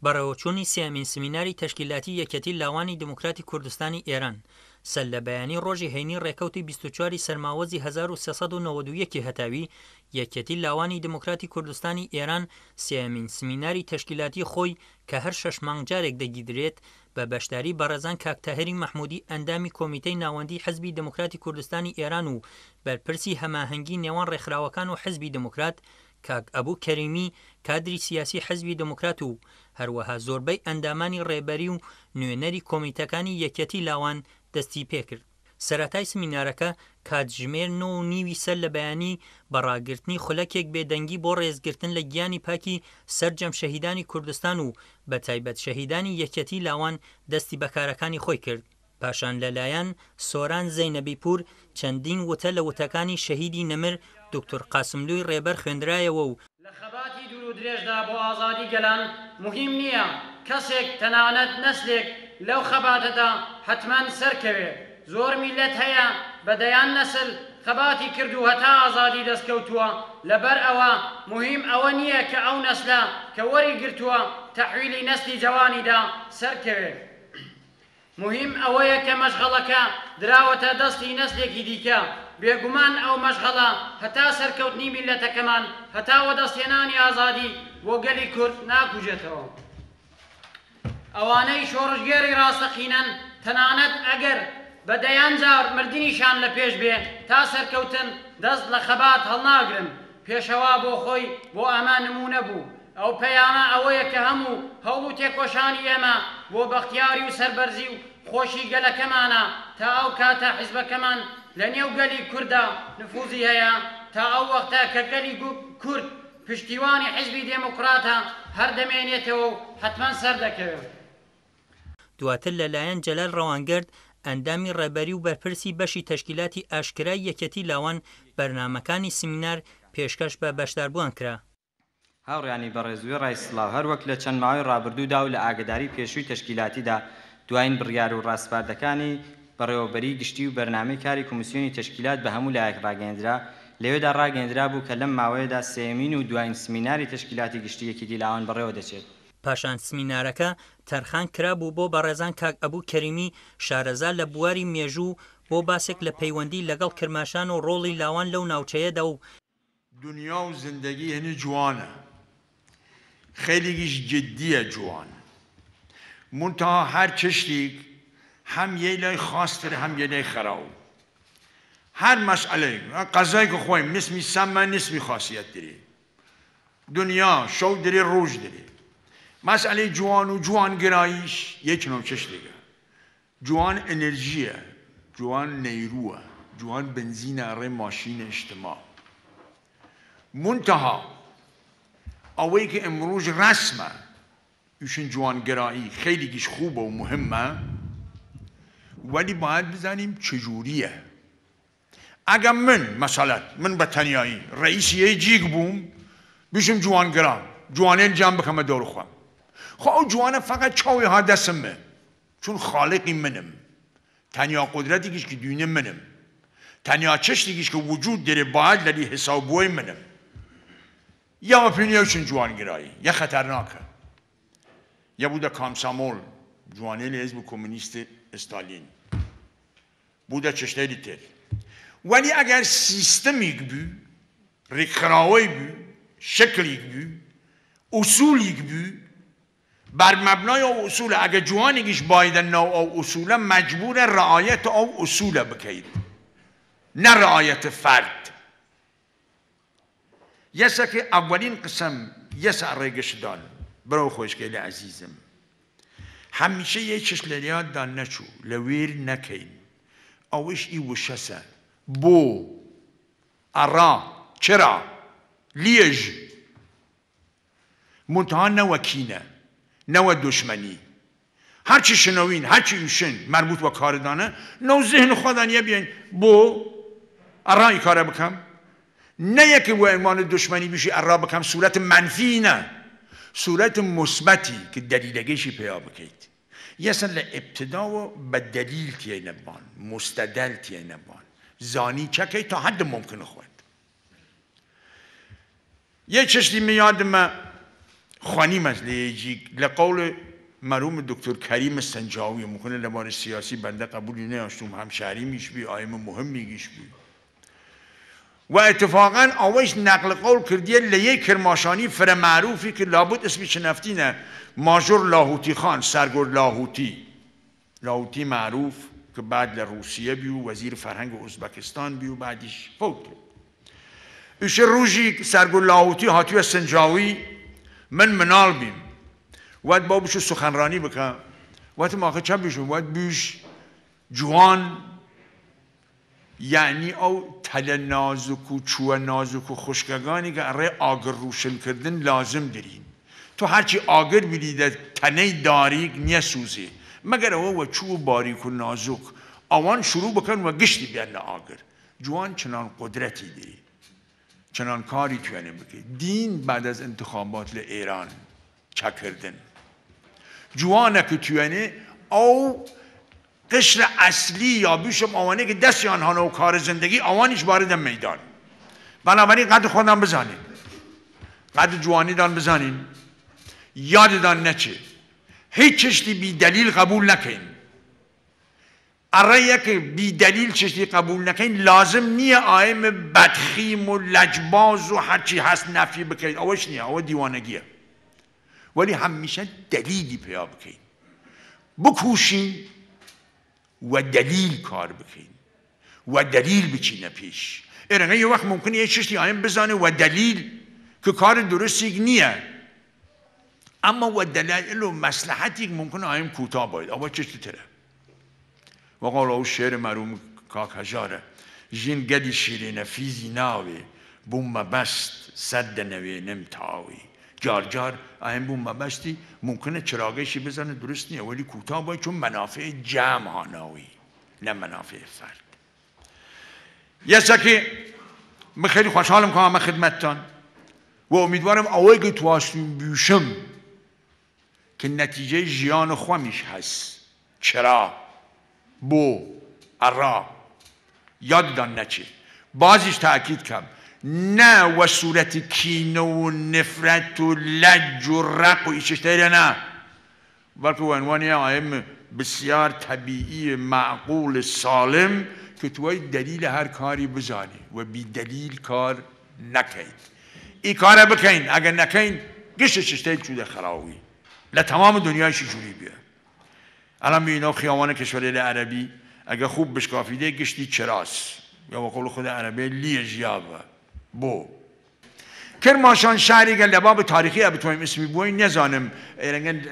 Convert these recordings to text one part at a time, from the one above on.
بەڕێوەچوونی سێمین سمیناری تەشکیلاتی یەکێتی لاوانی دموکراتی کوردستانی ئێران سەر لە بەیانی ڕۆژی هەینی ڕێکەوتی 24 سەرماوەزی 1391 هەتاوی یەکێتی لاوانی دموکراتی کوردستانی ئێران سێمین سمیناری تەشکیلاتی خۆی کە هەر 6 مانگ جارێک دەگیرێت بە بەشداری بەڕێزان کاک تاهێری مەحموودی ئەندامی کۆمیتەی ناوەندی حزبی دموکراتی کوردستانی ئێران و بەرپرسی هەماهەنگی نێوان ڕێکخراوەکان و حزبی دموکرات کاک ئەبوو کەریمی کادری سیاسی حزبی دموکرات و هەروەها زۆربەی ئەندامانی ڕێبەری و نوێنەری کۆمیتەکانی یەکێتی لاوان دەستی پێکرد. سەرەتای سمینارەکە کاتژمێر 9:30 سەر لە بەیانی بەڕاگررتنی خولەکێک بێدەنگی بۆ ڕێزگرتن لە گیانی پاکی سەرجەم شەهیدانی کوردستان و بە تایبەت شەهیدانی یەکێتی لاوان دەستی بەکارەکانی خۆی کرد. پاشان لەلایەن سۆران زەینەبیپور چەندین وتە لە وتەکانی شەهیدی نەمر دکتۆر قاسملووی ڕێبەر خوێندرایەوە و لە خەباتی دوور و درێژدا بۆ ئازادی گەلان مهم نییە کەسێک تەنانەت نەسلێک لەو خەباتەدا حتمەن سەرکەوێ. زۆر میلەت هەیە بەدەیان نەسل خەباتی کرد و هەتا ئازادی دەستکەوتووە. لەبەر ئەوە مهم ئەوە نییە کە ئەو نەسلە کە وەری گرتووە تەحویلی نەسلی جوانیدا سەرکەوێ. مهم ئەوەیە کە مەشغەڵەکە دراوەتە دەستی نەسلێکی دیکە. بێگومان ئەو مەشغەڵە هەتا سەرکەوتنی میلەتەکەمان هەتا وەدەستهێنانی ئازادی بۆ گەلی کورد ناکوژێتەوە. ئەوانەی شۆڕژگێری ڕاستەقینەن تەنانەت ئەگەر بەدەیان جار مردنیشان لە پێش بێ تا سەرکەوتن دەست لە خەبات هەڵناگرن. پێشەوا بۆ خۆی بۆ ئەمە نمونە بوو. ئەو پەیامە ئەوەیە کە هەموو هەوڵ و تێکۆشانی ئێمە بۆ بەختیاری و سەربەرزی و خۆشی گەلەکەمانە تا ئەو کاتە حیزبەکەمان لە نێو گەلی کووردا نفوزی هەیە تا ئەو وەختە کە گەلی کورد پشتیوانی حیزبی دێموکراتە هەردەمێنێتەوە و حتمەن سەردەکەوێت. دواتر لەلایەن جەلال ڕەوانگەرد ئەندامی ڕێبەری و بەرپرسی بەشی تەشکیلاتی ئاشکرای یەکێتی لاوان بەرنامەکانی سمینار پێشکەش بە بەشداربووان کرا. هاوڕێیانی بەڕێزوی ڕایسڵاو هەروەک لە چەند ماوەی ڕابردوودا و لە ئاگداری پێشووی تەشکیلاتیدا دوایین بڕیار و ڕاستپاردەکانی بەڕێوەبەری گشتی و بەرنامەی کاری کۆمیسیۆنی تەشکیلات بە هەموو لایەک ڕاگەیەندرا. لەوێدا ڕاگەیەندرا بوو کە لەم ماوەیەدا سێمین و دوایین سمیناری تەشکیلاتی گشتی یەکێتی لاوان بەڕێوە دەچێت. پاشان سمینارەکە تەرخان کرابوو بۆ بەڕێزان کاک ئەبوو کەریمی شارەزا لە بواری مێژوو بۆ باسێک لە پەیوەندی لەگەڵ کرماشان و ڕۆڵی لاوان لەو ناوچەیەدا و دنیا و زندگی هەنی جوانە خەیلیگیش جدیە جوان منتها هەر چشتێک هەم یەی لای خاستر هەم یەی لای خەراو هەر مەسئلەیەک قەزایکە خۆیم نسمی سەممە نسمی خاصیت درێ دنیا شەو درێ ڕۆژ درێ مسئله جوان و جوانگراییش یک نوع چشتێکە جوان ئەنەرژیە جوان نەیرووە جوان بنزینە ڕێ ماشینە اجتماع منتها ئەوەی کە ئەمڕۆژ ڕەسمە ئیشن جوانگرایی خیلیگیش خوبە و مهمە ولی باید بزانیم چجوریە ئەگەر من بە تەنیایی ڕئیسی یەک بووم بشم جوانگرام جوانێن جام بکەمە دەور خۆم خۆ ئەو جوانە فقط چاوی ها دەستمە چون خالقی منم تەنیا قدرەتێکیش کە دوێنێ منم تەنیا چشتێکیش کە وجود دەرێ باید لەلی حساببووی منم یا پێنیا چون جوانگرایی یا خەتەرناکە یا بوو دە کامسامۆل جوانێ لە حیزب کۆمونیست ئستالین بوو دە چشتێری تر ولی ئەگەر سیستەمێک بوو ڕێکخراوەی بوو شکلێک بوو ئوسوولێک بوو بر مبنای او اصول اگه جوانیش باید ناو او اصول مجبور رعایت او اصول بکید نه رعایت فرد یسا که اولین قسم یسا ریگش دان برو خوشگلی عزیزم همیشه یه چشلیات دان نچو لویر نکین اوش ای وشسه بو ارا چرا لیج منتها نوکینه نو دشمنی هرچی شنوین هرچی ایشن مربوط با کار دانه نو ذهن خودن یه بیان بو ارای کاره بکم نه یکی و ایمان دشمنی بیشی ارا بکم صورت منفی نه صورت مثبتی که دلیلگیشی پیا بکید یه اصلا ابتدا و به دلیل تیه نبان مستدل تیه نبان زانی چکی تا حد ممکن خود یه چشتی میادم خوانی مسئله یجی لقول مرحوم دکتر کریم سنجاوی ممکنه لبار سیاسی بنده قبولی نیاشتم همشهری میش بی آیم مهم میگیش بی و اتفاقا آوش نقل قول کردیه لیه کرماشانی فر معروفی که لابد اسمی شنفتینه ماجور لاهوتی خان سرگرد لاهوتی معروف که بعد لروسیه بیو وزیر فرهنگ ازبکستان بیو بعدش فوت کرد ایش روژی سرگرد لاهوتی هاتیو سنجاوی من منال بیم وقت بابشو سخنرانی بکن وقت ماخه چه بیشون وقت بیش جوان یعنی او تل نازک و چوه نازک و خشکگانی که اره آگر روشن کردن لازم دارین تو هرچی آگر بیدید تنه داریک نیسوزی مگر او و چوه باریک و نازک آوان شروع بکن و گشتی بیان آگر جوان چنان قدرتی داری چنان کاری توانه بکن دین بعد از انتخابات ایران چه کردن جوانه که توانه او قشر اصلی یا بیشم آوانه که دستی آنها و کار زندگی آوانیش وارد میدان بنابراین قد خودم بزنین قد جوانی دان بزنین یادتان نچه هیچ چشتی بی دلیل قبول نکن اره که بی دلیل چشتی قبول نکن لازم نیه آیم بدخیم و لجباز و هرچی هست نفی بکن اوش نیه او دیوانگیه ولی همیشه دلیلی پیا بکن بکوشین و دلیل کار بکن و دلیل بچینه پیش ارنگه یه وقت ممکنه یه چشتی آیم بزنه و دلیل که کار درستی نیه اما و دلیل و مصلحتی که ممکنه آیم کوتاه باید اما چشتی تره و قال او شعر مرحوم کاک هجاره جین گدی شیرین فیزی ناوی بوم بست صد نوی نمتاوی جار جار آیم بوم بستی ممکنه چراغشی بزنه درست نیه ولی کوتاه باید چون منافع جمع هاناوی نه منافع فرد یه سکی من خیلی خوشحالم که همه خدمتتان و امیدوارم اولی که تواشتون بیوشم که نتیجه جیان خوامیش هست چرا بو ارا یاددان نچه بازیش تأکید کم نه و صورت کینه و نفرت و لج و رق و ایچشتایره نه بلکه و عنوانی آیم بسیار طبیعی معقول سالم که توی دلیل هر کاری بزانی و بی دلیل کار نکید ای کار بکن اگر نکن گشت چشتایل چوده خراوی لتمام دنیایشی جوری بیا الان بینا خیامان کشوری عربی اگر خوب بشکافیده گشتی چراس یا با قول خود عربی لیجیابه بو کرماشان شهری که لباب تاریخی ابتویم اسمی بوی نزانم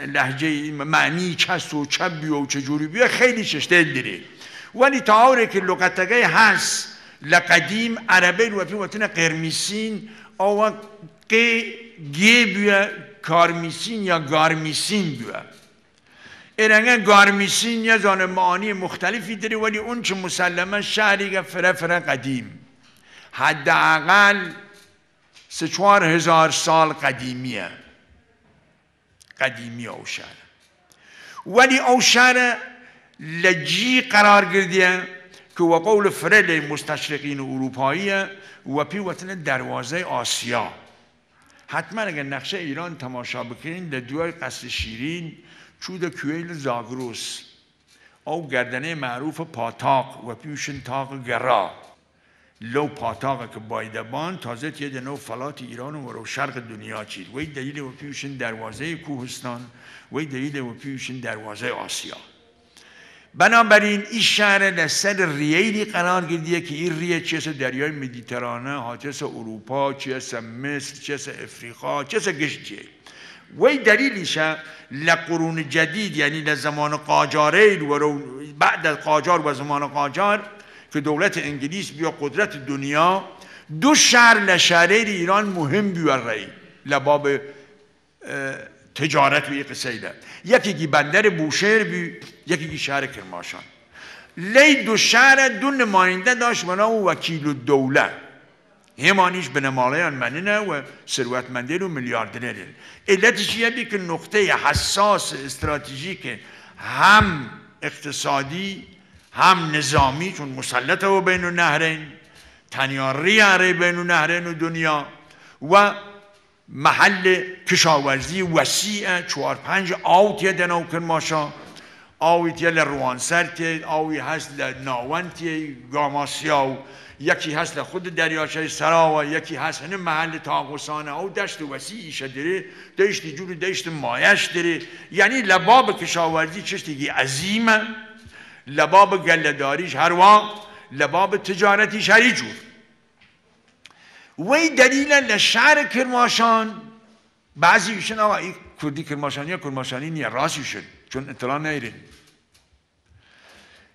لحجه معنی چست و چه بیو و چجوری بیو خیلی چشتیل داره ولی تاوره که لغتگه هست لقدیم عربی و فی وطن قرمیسین او گی بیو کارمیسین یا گارمیسین بیو ایرانگه گارمیسین یه زانه معانی مختلفی داره ولی اون چه مسلمه شهری که فره قدیم حداقل 3-4 هزار سال قدیمیه او شهر ولی او شهر لجی قرار گردیه که و قول فره مستشرقین اروپاییه و پی وطن دروازه آسیا حتما اگر نقشه ایران تماشا بکنین لدوی قصر شیرین چود کویل زاگروس او گردنه معروف پاتاق و پیوشن تاق گرا لو پاتاق که بایدبان تازه تیه نو فلات ایران و رو شرق دنیا چید وی دلیل و پیوشن دروازه کوهستان وی دلیل و پیوشن دروازه آسیا بنابراین این شهر لسر رییلی قرار گردیه که این ریه چیز دریای مدیترانه چیز اروپا چیز مصر چیز افریقا چیز گشتیه وی دلیلشه لقرون جدید یعنی لزمان قاجاره و بعد از قاجار و زمان قاجار که دولت انگلیس بیا قدرت دنیا دو شهر لشهره ایران مهم بیور رئی لباب تجارت و یک قصیده یکی کی بندر بوشهر بی یکی کی شهر کرماشان لی دو شهر دو نماینده داشت و نام وکیل الدوله همانیش به نمالایان مننه و ثروتمندی و میلیاردرن علتش چیه بی که نقطه حساس استراتژیک هم اقتصادی هم نظامی چون مسلطه و بین النهرین تنیاری عره بین النهرین و دنیا و محل کشاورزی وسیع 4-5 آو تیه دنو کرماشان آوی تیه لروانسر تیه آوی هست لناون تیه گاماسیاو یکی هست لخود دریاچه سراوا یکی هست هنه محل تاغوسانه او دشت وسیعیش داره دشت جور دشت مایش داره یعنی لباب کشاورزی چشتگی عظیمه لباب گلداریش هر وقت لباب تجارتیش هری جور وی دلیل لشعر کرماشان بعضی ایشن آقا این کردی کرماشانی یا کرماشانی نیه راستیشن چون اطلاع نیرین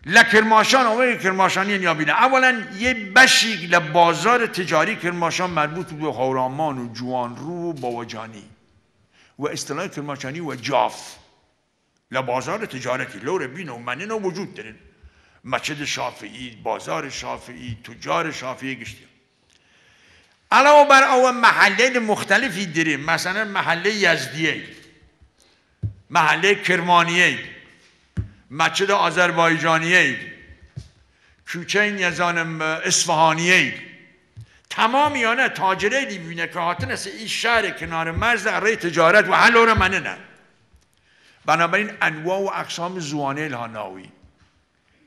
لکرماشان آقای کرماشانی نیا بینه اولا یه بشی لبازار تجاری کرماشان مربوط به خورمان و جوانرو و باوجانی و اصطلاح کرماشانی و جاف لبازار تجارتی لور بینه و منن وجود دارن مسجد شافعی بازار شافعی تجار شافعی گشتی علاوه بر او محله مختلفی داریم مثلا محله یزدیه محله کرمانیه مسجد آذربایجانیه کوچه یزان اصفهانیه تمامیانه تاجره دیبینه که هاتن از این شهر کنار مرز اره تجارت و حل رو منه نه بنابراین انواع و اقسام زوانه لاناوی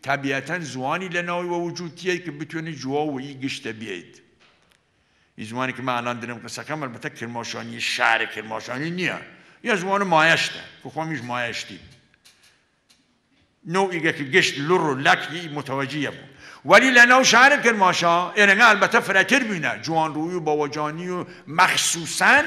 طبیعتا زوانی لناوی و وجودیه که بتونه جوا و ای گشته بیاید این زوانی که من الان دارم قصه کنم البته کرماشانی شهر کرماشانی نیه یه زوان مایشته که خوامیش مایشتی نوعی که گشت لر و لکی متوجیه بود ولی لناو شهر کرماشا اینگه البته فراتر بینه جوان روی و باوجانی و مخصوصا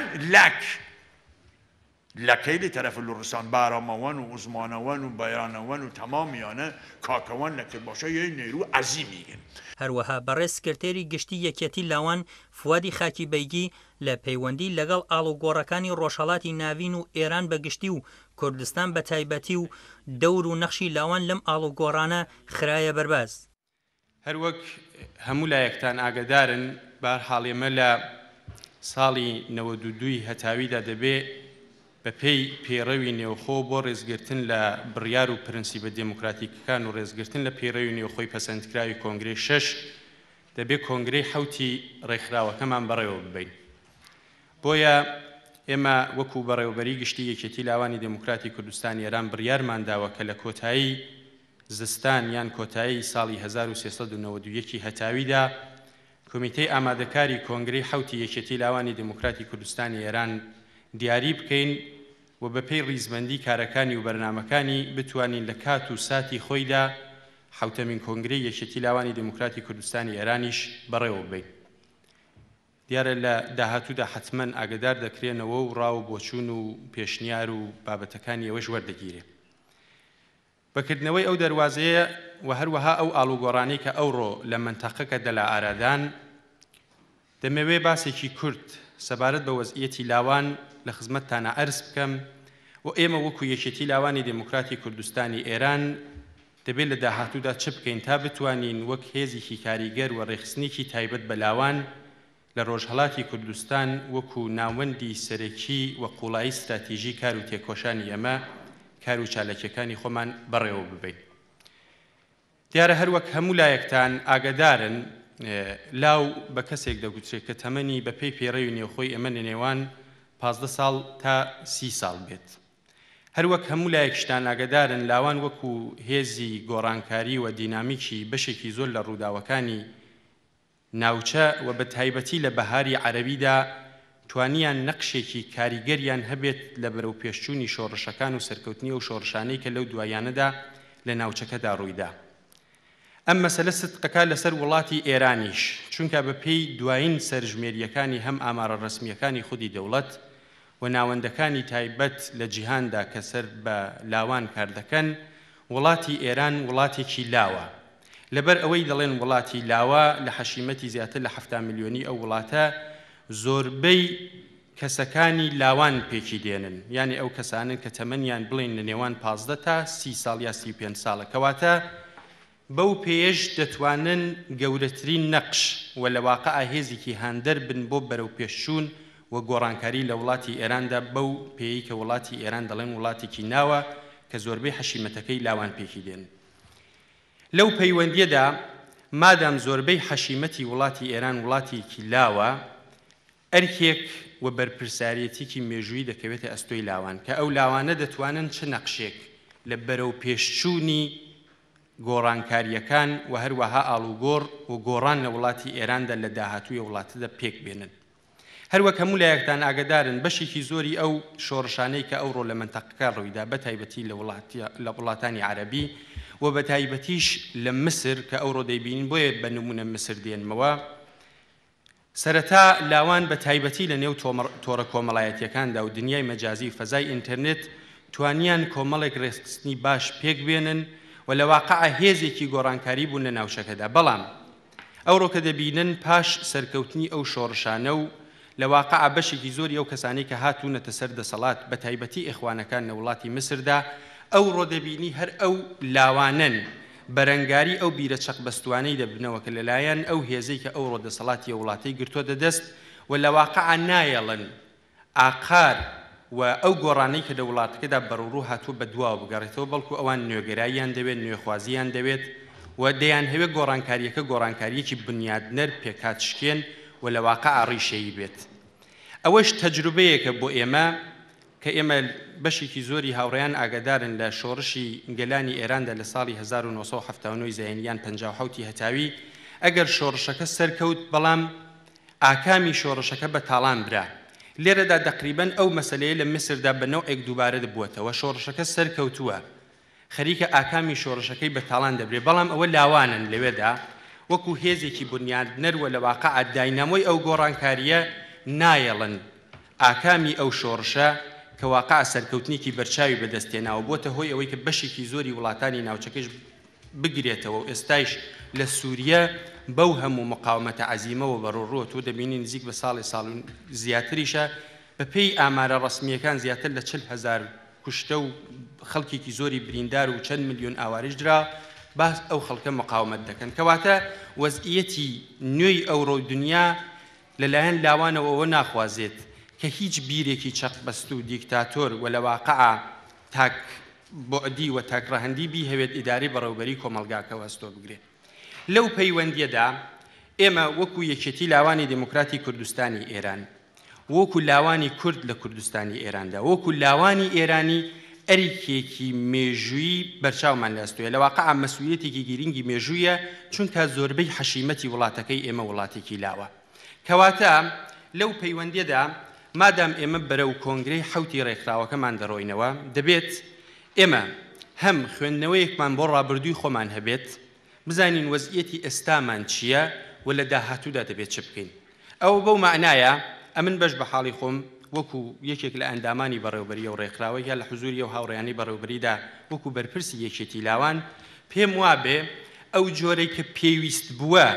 لکیلی طرف لرستان باراموان و عثمانوان و بیانوان و تمامیانه کاکوان لکرماشا یه نیرو عظیمیگن هەروەها بەڕێز سکرتێری گشتی یەکێتی لاوان فوادی خاکی بەیگی لە پەیوەندی لەگەڵ ئاڵوگۆڕەکانی ڕۆژهەڵاتی ناوین و ئێران بە گشتی و کوردستان بە تایبەتی و دەور و نەخشی لاوان لەم ئاڵوگۆڕانە خرایە بەرباز هەروەک هەموو لایەکتان ئاگادارن بەهەرحاڵ ئێمە لە ساڵی 92 هەتاویدا دەبێ بە پێی پێڕەوی نێوخۆ بۆ ڕێزگرتن لە بڕیار و پرەنسیبە دموکراتیکەکان و ڕێزگرتن لە پێڕەوی نێوخۆی پەسەندکراوی کۆنگرەی 6 دەبێت کۆنگرەی حوتی ڕێکخراوەکەمان بەڕێوە ببین بۆیە ئێمە وەکو بەڕێوەبەری گشتی یەکێتی لاوانی دموکراتی کوردستانی ئێران بڕیارمان داوە کە لە کۆتایی زستان یان کۆتایی ساڵی 1391 هەتاویدا کۆمیتەی ئامادەکاری کۆنگرەی حوتی یەکێتی لاوانی دموکراتی کوردستانی ئێران دیاری بکەین و بە پێی ڕیزبەندی کارەکانی و بەرنامەکانی بتوانین لە کات و ساتی خۆیدا حوتەمین کۆنگرەی یەکێتی لاوانی دموکراتی کوردستانی ئێرانیش بەڕێوە بین دیارە لە داهاتوودا حتمەن ئاگدار دەکرێنەوە و ڕاو بۆچوون و پێشنیار و بابەتەکانی ئەوەش وەردەگیرێ بەکردنەوەی ئەو دەواازەیە و هەروەها ئەو ئاڵوگۆڕانەی کە ئەوڕۆ لە منتەقەکە دەلا ئارادان دەمەوێ باسێکی کورت سەبارەت بە وەزعیەتی لاوان لە خزمەتتانە ئەرز بکەم و ئێمە وەکو یەکێتی لاوانی دموکراتی کوردستانی ئێران دەبێت لە داهاتوودا چ بکەین تا بتوانین وەک هێزێکی کاریگەر و ڕێخستنێکی تایبەت بە لاوان لە ڕۆژهەڵاتی کوردستان وەکو ناوەندی سەرەکی و قوڵایی استراتیژی کار و تێکۆشانی ئەمە کار و چالەکیەکانی خۆمان بەڕێوە ببین دیارە هەروەک هەموو لایەکتان ئاگادارن لاو بە کەسێک دەگوترێت کە تەمەنی بە پێی پێڕەوی نێوخۆی ئەمە لە نێوان 15 ساڵ تا 30 ساڵ بێت هەروەک هەموو لایەکشتان ئاگادارن لاوان وەکو هێزی گۆڕانکاری و دینامیکی بەشێکی زۆر لە ڕووداوەکانی ناوچە و بە تایبەتی لە بەهاری عەرەبیدا توانیان نەقشێکی کاریگەریان هەبێت لە بەرەو پێشچوونی شۆڕشەکان و سەرکەوتنی و شۆڕشانەی کە لەو دوایانەدا لە ناوچەکەدا ڕوویدا ئەم مەسەلە سدقەکە لەسەر وڵاتی ئێرانیش چونکە بە پێی دوایین سەرژمێریەکانی هەم ئامارە ڕسمیەکانی خودی دەوڵەت و ناوەندەکانی تایبەت لە جیهاندا کە سەر بە لاوان کار دەکەن وڵاتی ئێران وڵاتێکی لاوە لەبەر ئەوەی دەڵێن وڵاتی لاوە لە حەشیمەتی زیاتر لە 7 میلیۆنی ئەو وڵاتە زۆربەی کەسەکانی لاوان پێکی دێنن یعنی ئەو کەسانن کە تەمەنیان بڵێن لە نێوان 15 تا 30 ساڵ یا 35 ساڵە کەواتە بەو پێش دەتوانن گەورەترین نەقش و لە واقعە هێزێکی هاندەر بن بۆ بەرەو پێشچوون و گۆڕانکاری لە وڵاتی ئێراندا بەو پێی کە وڵاتی ئێران دەڵێن وڵاتێکی ناوە کە زۆربەی حەشیمەتەکەی لاوان پێکی دێن لەو پەیوەندیەدا مادام زۆربەی حەشیمەتی وڵاتی ئێران وڵاتێکی لاوە ئەرکێک و بەرپرسارەتێکی مێژووی دەکەوێتە ئەستۆی لاوان کە ئەو لاوانە دەتوانن چ نەقشێک لە بەرەو پێشچوونی گۆڕانکاریەکان و هەروەها ئاڵوگۆڕ و گۆڕان لە وڵاتی ئێراندا لە داهاتووی وڵاتەدا پێک بێنن. هەروەک هەموو لایەکتان ئاگدارن بەشێکی زۆری ئەو شۆڕشانەی کە ئەوڕۆ لە منتەقەکە ڕوویدا بە تایبەتی لە وڵاتانی عەرەبی و بە تایبەتیش لە مسر کە ئەوڕۆ دەیبینین بۆیە بە نمونە مسر دێنمەوە سەرەتا لاوان بە تایبەتی لە نێو تۆڕە کۆمەڵایەتیەکاندا و دنیای مەجازی فەزای ئینتەرنێت توانیان کۆمەڵێک ڕێستخستنی باش پێک بێنن و لە واقعە هێزێکی گۆڕانکاری بوون لە ناوچەکەدا. بەڵام ئەوڕۆ کە دەبینن پاش سەرکەوتنی ئەو شۆڕشانە و لە واقعە بەشێکی زۆری ئەو کەسانی کە هاتوونەتە سەر دەسەڵات بە تایبەتی ئیخوانەکان لە وڵاتی مسردا ئەوڕۆ دەبینی هەر ئەو لاوانن بەرەنگاری ئەو بیرە چەقبەستوانەی دەبنەوە کە لەلایەن ئەو هێزەی کە ئەوڕۆ دەسەڵاتی وڵاتەی گرتووە دەدەست و لە واقعە نایەڵن ئاقار و ئەو گۆڕانەی کە لە وڵاتەکەدا بەڕوڕوو هاتووە بە دواوە بگەڕێتەوە بەڵکو ئەوان نوێگەراییان دەوێت نوێخوازیان دەوێت و دەیان هەوێت گۆڕانکاریەکە گۆڕانکاریەکی بنیادنەر پێکاتشکێن و لە واقعە ڕیشەیی بێت. ئەوەش تەجروبەیەکە بۆ ئێمە کە ئێمە بەشێکی زۆری هاوڕێیان ئاگادارن لە شۆڕشی گەلانی ئێراندا لە ساڵی 1970 زەینیان 57 هەتاوی ئەگەر شۆڕشەکە سەرکەوت بەڵام ئاکامی شۆڕشەکە بە تاڵان برا. لێرەدا دەقریبەن ئەو مەسەلەیە لە مسردا بەنەوەیەک دووبارە دەبووەتەوە شۆڕشەکە سەرکەوتووە خەریکە ئاکامی شۆڕشەکەی بە تاڵان دەبرێت بەڵام ئەوە لاوانن لەوێدا وەکو هێزێکی بنیادنەروە لە واقعە داینامۆی ئەو گۆڕانکاریە نایەڵن ئاکامی ئەو شۆڕشە کە واقعە سەرکەوتنێکی بەرچاوی بەدەستێناوە بۆتە هۆی ئەوەی کە بەشێکی زۆری وڵاتانی ناوچەکەش بگرێتەوە و ئێستایش لە سووریە بەو هەموو مقاومەتە عەزیمەوە بەڕۆڕۆ تۆ دەبینی نزیک بە ساڵ زیاتریشە بە پێی ئامارە ڕەسمیەکان زیاتر لە 40,000 کوشتە و خەڵکێکی زۆری بریندار و چەند ملیۆن ئاواریش درا باس ئەو خەڵکە مقاومەت دەکەن کەواتە وەزعیەتی نوێی ئەوڕۆ دنیا لەلایەن لاوانەوە ناخوازێت کە هیچ بیرێکی چەقبەست و دیکتاتۆر و لە واقعە تاک بۆعدی و تاکڕەهەندی بی هەوێت ئیداری بەڕێوەبەری کۆمەلگاکە وەستۆ بگرێت. لەو پەیوەندیەدا ئێمە وەکو یەکێتی لاوانی دموکراتی کوردستانی ئێران وەکو لاوانی کورد لە کوردستانی ئێراندا وەکو لاوانی ئێرانی ئەریکێکی مێژووی بەرچاومان لەستوێ لە واقعە مەسئولیەتێکی گرنگی مێژوویە چونکە زۆربەی حەشیمەتی وڵاتەکەی ئێمە وڵاتێکی لاوە. کەواتە لەو پەیوەندیەدا مادام ئێمە بەرەو کۆنگرەی حوتی ڕێکخراوەکەمان دەڕۆینەوە دەبێت ئێمە هەم خوێندنەوەیەکمان بۆ ڕابردووی خۆمان هەبێت بزانین وەزعیەتی ئێستامان چییە و لە داهاتوودا دەبێت چ بکەین. ئەو بەو معنایە ئەمن بەش بە حاڵی خۆم وەکو یەکێک لە ئەندامانی بەڕێوەبەری و ڕێکخراوە یا لە حوزوری و هاوڕێیانی بەڕێوەبەریدا وەکو بەرپرسی یەکێتی لاوان پێم وابێ ئەو جۆرەی کە پێویست بووە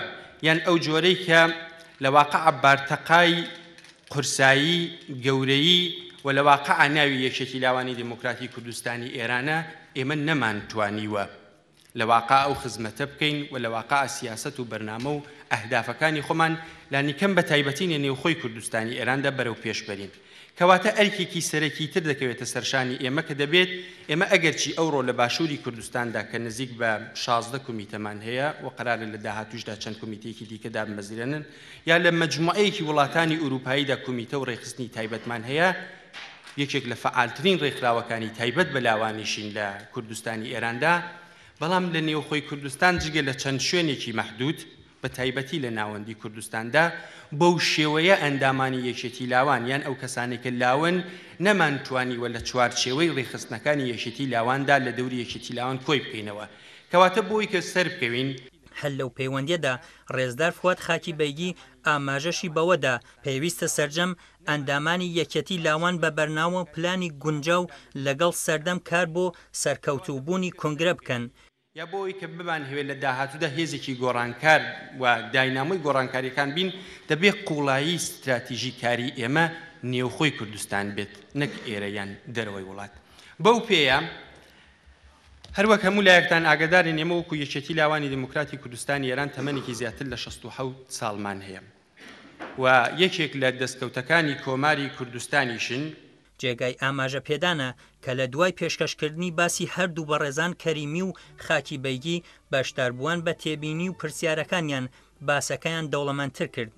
یان ئەو جۆرەی کە لە واقعە بارتەقای قورسایی گەورەیی و لە واقعە ناوی یەکێتی لاوانی دموکراتی کوردستانی ئێرانە ئێمە نەمانتوانیوە لە واقعە ئەو خزمەتە بکەین و لە واقعە سیاسەت و بەرنامە و ئەهدافەکانی خۆمان لانیکەم بە تایبەتینە نێوخۆی کوردستانی ئێراندا بەرەو پێشبەرین. کەواتە ئەرکێکی سەرەکی تر دەکەوێتە سەرشانی ئێمە کە دەبێت ئێمە ئەگەرچی ئەوڕۆ لە باشووری کوردستاندا کە نزیک بە 16 کومیتەمان هەیە و قەرارە لە داهاتووشدا چەند کومیتەیەکی دیکەدا بمەزیرێنن یا لە مەجموعەیەکی وڵاتانی ئوروپاییدا کومیتە و ڕێخستنی تایبەتمان هەیە یەکێک لە فعالترین ڕێکخراوەکانی تایبەت بە لاوانیشین لە کوردستانی ئێراندا بەڵام لە نێوخۆی کوردستان جگە لە چەند شوێنێکی مەحدود بە تایبەتی لە ناوەندی کوردستاندا بەو شێوەیە ئەندامانی یەکێتی لاوان یان ئەو کەسانێکە لاون نەمانتوانیوە لە چوارچێوەی ڕێخستنەکانی یەکێتی لاواندا لە دەوری یەکێتی لاوان کۆی بکەینەوە. کەواتە بۆی کە سەر بکەوین هەل لەو پەیوەندیەدا ڕێزدار فواد خاکی بەیگی ئاماژەشی بەوەدا پێویستە سەرجەم ئەندامانی یەکێتی لاوان بە بەرنامە پلانی گونجاو لەگەڵ سەردەم کار بۆ سەرکەوتوبوونی کۆنگرە بکەن یا بۆی کە ببان هەوێت لە داهاتوودا هێزێکی گۆڕانکار و داینامۆی گۆڕانکاریەکان بین دەبێت قوڵایی استراتیژی کاری ئێمە نێوخۆی کوردستان بێت نەک ئێرەیان دەرەوەی وڵات. بەو پێیە هەروەک هەموو لایەکتان ئاگادارین ئێمە وەکو یەکێتی لاوانی دموکراتی کوردستانی ئێران تەمەنێکی زیاتر لە 67 ساڵمان هەیە و یەکێک لە دەستکەوتەکانی کۆماری کوردستانیشن جێگای ئاماژە پێدانە کە لە دوای پێشکەشکردنی باسی هەردوو بەڕێزان کەریمی و خاکی بەیگی بەشداربووان بە تێبینی و پرسیارەکانیان باسەکەیان دەوڵەمەندتر کرد